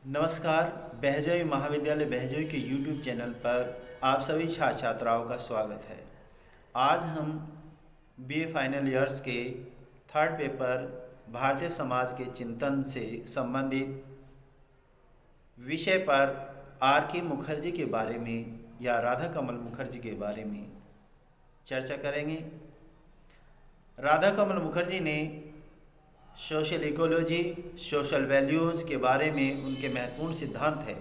नमस्कार। बहजोई महाविद्यालय बहजोई के YouTube चैनल पर आप सभी छात्र छात्राओं का स्वागत है। आज हम BA फाइनल ईयर्स के थर्ड पेपर भारतीय समाज के चिंतन से संबंधित विषय पर R.K. मुखर्जी के बारे में या राधा कमल मुखर्जी के बारे में चर्चा करेंगे। राधा कमल मुखर्जी ने सोशल इकोलॉजी, सोशल वैल्यूज़ के बारे में उनके महत्वपूर्ण सिद्धांत हैं।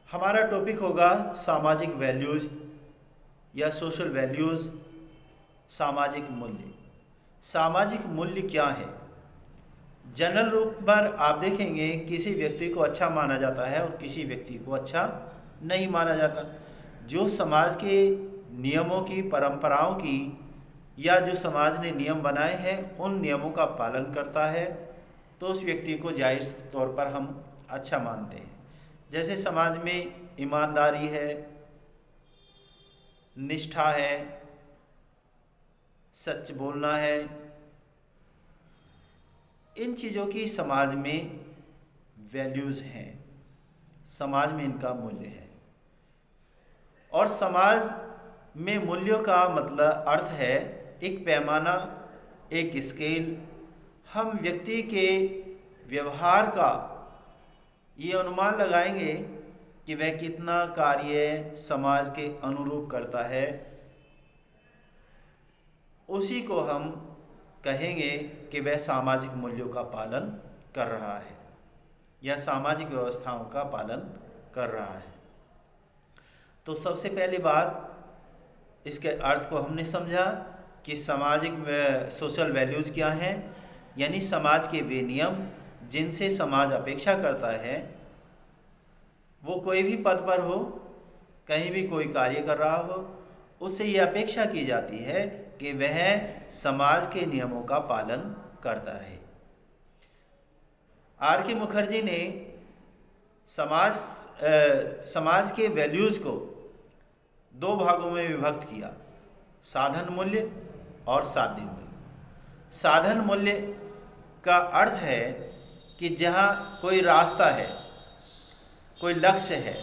हमारा टॉपिक होगा सामाजिक वैल्यूज़ या सोशल वैल्यूज़, सामाजिक मूल्य। सामाजिक मूल्य क्या है? जनरल रूप पर आप देखेंगे किसी व्यक्ति को अच्छा माना जाता है और किसी व्यक्ति को अच्छा नहीं माना जाता। जो समाज के नियमों की, परंपराओं की या जो समाज ने नियम बनाए हैं उन नियमों का पालन करता है तो उस व्यक्ति को जायज़ तौर पर हम अच्छा मानते हैं। जैसे समाज में ईमानदारी है, निष्ठा है, सच बोलना है, इन चीज़ों की समाज में वैल्यूज़ हैं, समाज में इनका मूल्य है। और समाज में मूल्यों का मतलब अर्थ है एक पैमाना, एक स्केल। हम व्यक्ति के व्यवहार का ये अनुमान लगाएंगे कि वह कितना कार्य समाज के अनुरूप करता है, उसी को हम कहेंगे कि वह सामाजिक मूल्यों का पालन कर रहा है या सामाजिक व्यवस्थाओं का पालन कर रहा है। तो सबसे पहली बात, इसके अर्थ को हमने समझा कि सामाजिक सोशल वैल्यूज़ क्या हैं, यानी समाज के वे नियम जिनसे समाज अपेक्षा करता है, वो कोई भी पद पर हो, कहीं भी कोई कार्य कर रहा हो, उससे ये अपेक्षा की जाती है कि वह समाज के नियमों का पालन करता रहे। R.K. मुखर्जी ने समाज के वैल्यूज़ को दो भागों में विभक्त किया, साधन मूल्य और साध्य मूल्य। साधन मूल्य का अर्थ है कि जहाँ कोई रास्ता है, कोई लक्ष्य है,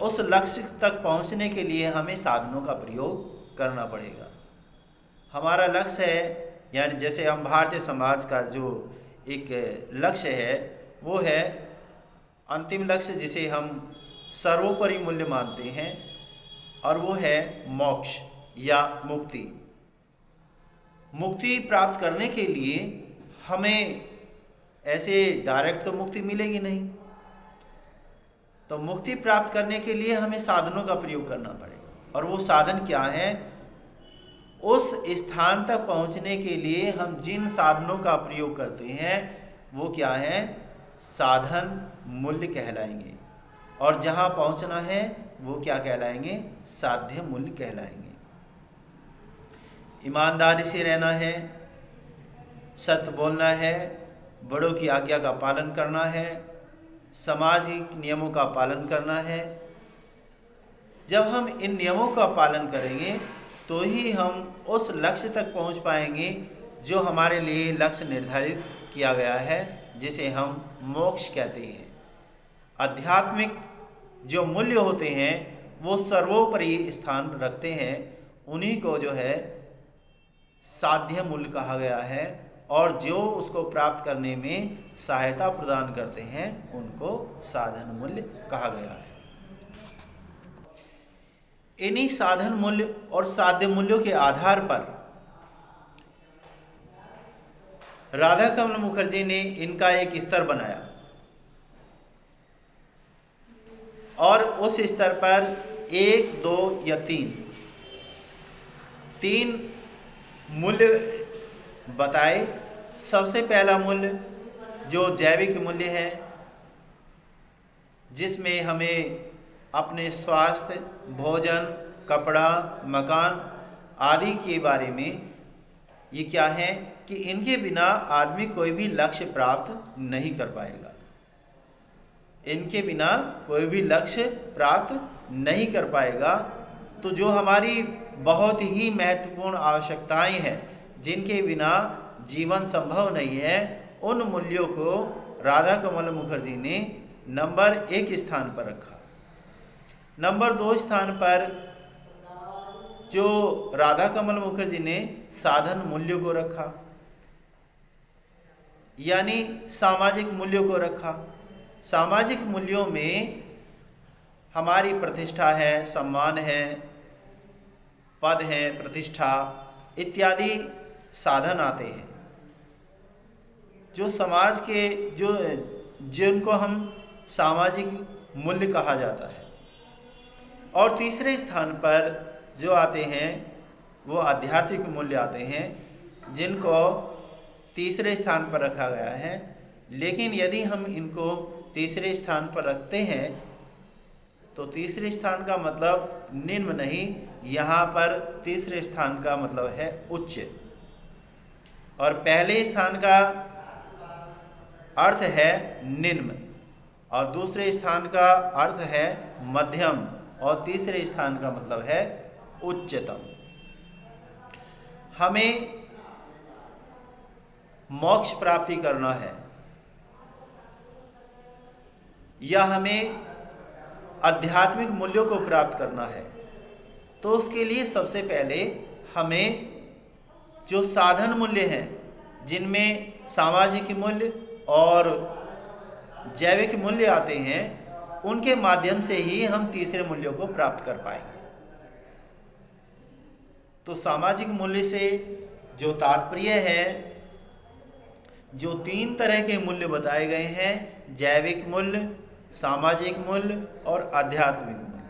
उस लक्ष्य तक पहुँचने के लिए हमें साधनों का प्रयोग करना पड़ेगा। हमारा लक्ष्य है, यानी जैसे हम भारतीय समाज का जो एक लक्ष्य है वो है अंतिम लक्ष्य, जिसे हम सर्वोपरि मूल्य मानते हैं, और वो है मोक्ष या मुक्ति। मुक्ति प्राप्त करने के लिए हमें ऐसे डायरेक्ट तो मुक्ति मिलेगी नहीं, तो मुक्ति प्राप्त करने के लिए हमें साधनों का प्रयोग करना पड़ेगा। और वो साधन क्या है? उस स्थान तक पहुंचने के लिए हम जिन साधनों का प्रयोग करते हैं वो क्या है? साधन मूल्य कहलाएंगे। और जहां पहुंचना है वो क्या कहलाएंगे? साध्य मूल्य कहलाएंगे। ईमानदारी से रहना है, सत्य बोलना है, बड़ों की आज्ञा का पालन करना है, सामाजिक नियमों का पालन करना है। जब हम इन नियमों का पालन करेंगे तो ही हम उस लक्ष्य तक पहुंच पाएंगे जो हमारे लिए लक्ष्य निर्धारित किया गया है, जिसे हम मोक्ष कहते हैं। आध्यात्मिक जो मूल्य होते हैं वो सर्वोपरि स्थान रखते हैं, उन्हीं को जो है साध्य मूल्य कहा गया है, और जो उसको प्राप्त करने में सहायता प्रदान करते हैं उनको साधन मूल्य कहा गया है। इन्हीं साधन मूल्य और साध्य मूल्यों के आधार पर राधा कमल मुखर्जी ने इनका एक स्तर बनाया, और उस स्तर पर 1, 2 या 3 मूल्य बताए। सबसे पहला मूल्य जो जैविक मूल्य है, जिसमें हमें अपने स्वास्थ्य, भोजन, कपड़ा, मकान आदि के बारे में ये क्या है कि इनके बिना आदमी कोई भी लक्ष्य प्राप्त नहीं कर पाएगा। इनके बिना कोई भी लक्ष्य प्राप्त नहीं कर पाएगा। तो जो हमारी बहुत ही महत्वपूर्ण आवश्यकताएं हैं, जिनके बिना जीवन संभव नहीं है, उन मूल्यों को राधा कमल मुखर्जी ने नंबर 1 स्थान पर रखा। नंबर 2 स्थान पर जो राधा कमल मुखर्जी ने साधन मूल्यों को रखा, यानी सामाजिक मूल्यों को रखा। सामाजिक मूल्यों में हमारी प्रतिष्ठा है, सम्मान है, पद है, प्रतिष्ठा इत्यादि साधन आते हैं, जो समाज के जिनको हम सामाजिक मूल्य कहा जाता है। और तीसरे स्थान पर जो आते हैं वो आध्यात्मिक मूल्य आते हैं, जिनको तीसरे स्थान पर रखा गया है। लेकिन यदि हम इनको तीसरे स्थान पर रखते हैं तो तीसरे स्थान का मतलब निम्न नहीं, यहाँ पर तीसरे स्थान का मतलब है उच्च, और पहले स्थान का अर्थ है निम्न, और दूसरे स्थान का अर्थ है मध्यम, और तीसरे स्थान का मतलब है उच्चतम। हमें मोक्ष प्राप्ति करना है या हमें आध्यात्मिक मूल्यों को प्राप्त करना है, तो उसके लिए सबसे पहले हमें जो साधन मूल्य हैं, जिनमें सामाजिक मूल्य और जैविक मूल्य आते हैं, उनके माध्यम से ही हम तीसरे मूल्यों को प्राप्त कर पाएंगे। तो सामाजिक मूल्य से जो तात्पर्य है, जो 3 तरह के मूल्य बताए गए हैं, जैविक मूल्य, सामाजिक मूल्य और आध्यात्मिक मूल्य।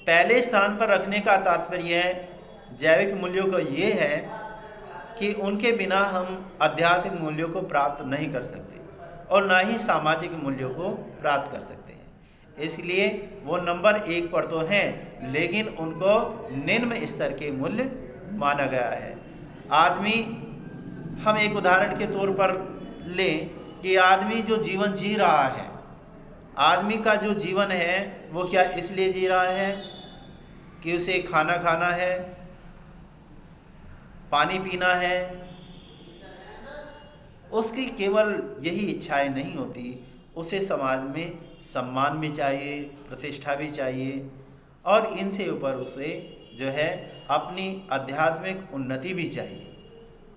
पहले स्थान पर रखने का तात्पर्य जैविक मूल्यों का ये है कि उनके बिना हम आध्यात्मिक मूल्यों को प्राप्त नहीं कर सकते और ना ही सामाजिक मूल्यों को प्राप्त कर सकते हैं। इसलिए वो नंबर 1 पर तो हैं, लेकिन उनको निम्न स्तर के मूल्य माना गया है। आदमी, हम एक उदाहरण के तौर पर लें कि आदमी जो जीवन जी रहा है, आदमी का जो जीवन है वो क्या इसलिए जी रहा है कि उसे खाना खाना है, पानी पीना है, उसकी केवल यही इच्छाएं नहीं होती, उसे समाज में सम्मान भी चाहिए, प्रतिष्ठा भी चाहिए, और इनसे ऊपर उसे जो है अपनी आध्यात्मिक उन्नति भी चाहिए।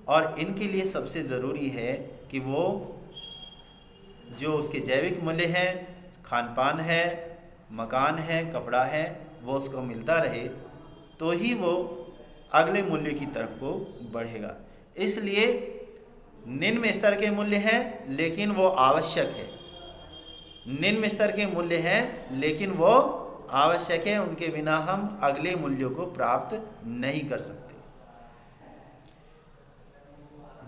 और इनके लिए सबसे ज़रूरी है कि वो जो उसके जैविक मूल्य हैं, खान पान है, मकान है, कपड़ा है, वो उसको मिलता रहे, तो ही वो अगले मूल्य की तरफ को बढ़ेगा। इसलिए निम्न स्तर के मूल्य हैं, लेकिन वो आवश्यक है। निम्न स्तर के मूल्य हैं, लेकिन वो आवश्यक है, उनके बिना हम अगले मूल्यों को प्राप्त नहीं कर सकते।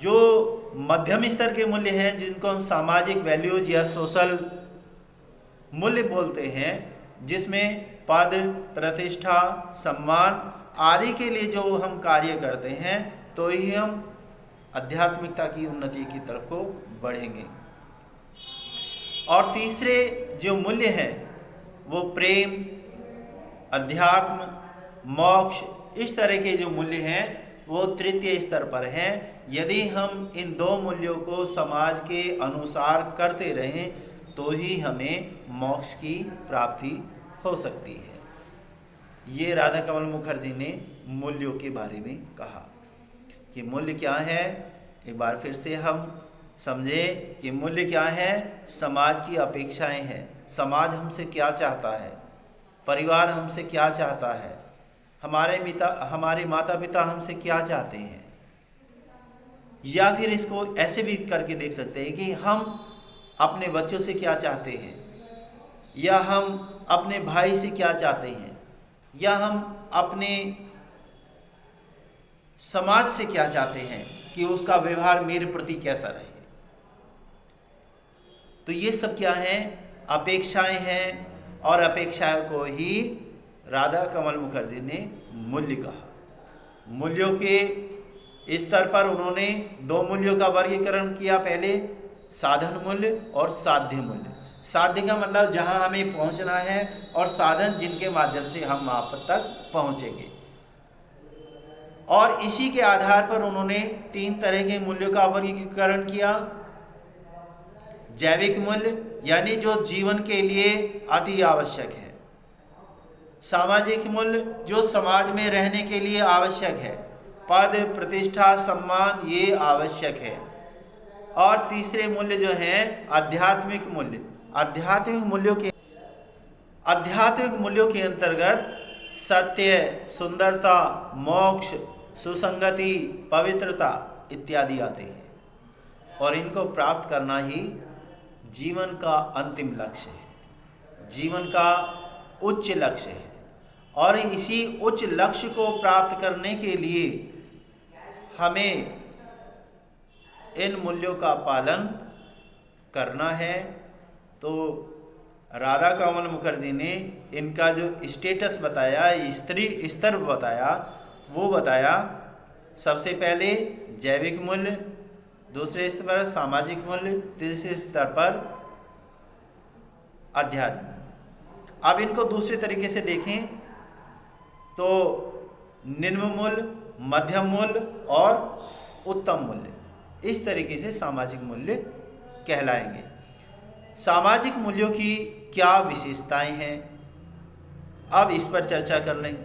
जो मध्यम स्तर के मूल्य हैं, जिनको हम सामाजिक वैल्यूज या सोशल मूल्य बोलते हैं, जिसमें पद, प्रतिष्ठा, सम्मान आदि के लिए जो हम कार्य करते हैं, तो ही हम आध्यात्मिकता की उन्नति की तरफ को बढ़ेंगे। और तीसरे जो मूल्य हैं वो प्रेम, अध्यात्म, मोक्ष, इस तरह के जो मूल्य हैं वो तृतीय स्तर पर हैं। यदि हम इन 2 मूल्यों को समाज के अनुसार करते रहें तो ही हमें मोक्ष की प्राप्ति हो सकती है। ये राधा कमल मुखर्जी ने मूल्यों के बारे में कहा कि मूल्य क्या है। एक बार फिर से हम समझे कि मूल्य क्या है। समाज की अपेक्षाएं हैं, समाज हमसे क्या चाहता है, परिवार हमसे क्या चाहता है, हमारे माता पिता हमसे क्या चाहते हैं। या फिर इसको ऐसे भी करके देख सकते हैं कि हम अपने बच्चों से क्या चाहते हैं, या हम अपने भाई से क्या चाहते हैं, या हम अपने समाज से क्या चाहते हैं कि उसका व्यवहार मेरे प्रति कैसा रहे। तो ये सब क्या है, अपेक्षाएं हैं, और अपेक्षाओं को ही राधा कमल मुखर्जी ने मूल्य कहा। मूल्यों के स्तर पर उन्होंने 2 मूल्यों का वर्गीकरण किया। पहले साधन मूल्य और साध्य मूल्य। साध्य का मतलब जहां हमें पहुंचना है, और साधन जिनके माध्यम से हम वहां तक पहुंचेंगे। और इसी के आधार पर उन्होंने 3 तरह के मूल्यों का वर्गीकरण किया। जैविक मूल्य यानी जो जीवन के लिए अति आवश्यक है, सामाजिक मूल्य जो समाज में रहने के लिए आवश्यक है, पद प्रतिष्ठा सम्मान ये आवश्यक है, और तीसरे मूल्य जो हैं आध्यात्मिक मूल्य। आध्यात्मिक मूल्यों के अंतर्गत सत्य, सुंदरता, मोक्ष, सुसंगति, पवित्रता इत्यादि आते हैं, और इनको प्राप्त करना ही जीवन का अंतिम लक्ष्य है, जीवन का उच्च लक्ष्य है। और इसी उच्च लक्ष्य को प्राप्त करने के लिए हमें इन मूल्यों का पालन करना है। तो राधा कमल मुखर्जी ने इनका जो स्टेटस बताया, स्तर बताया, वो बताया सबसे पहले जैविक मूल्य, दूसरे स्तर पर सामाजिक मूल्य, तीसरे स्तर पर आध्यात्मिक। अब इनको दूसरे तरीके से देखें तो निम्न मूल्य, मध्यम मूल्य और उत्तम मूल्य, इस तरीके से सामाजिक मूल्य कहलाएंगे। सामाजिक मूल्यों की क्या विशेषताएं हैं, अब इस पर चर्चा कर लें।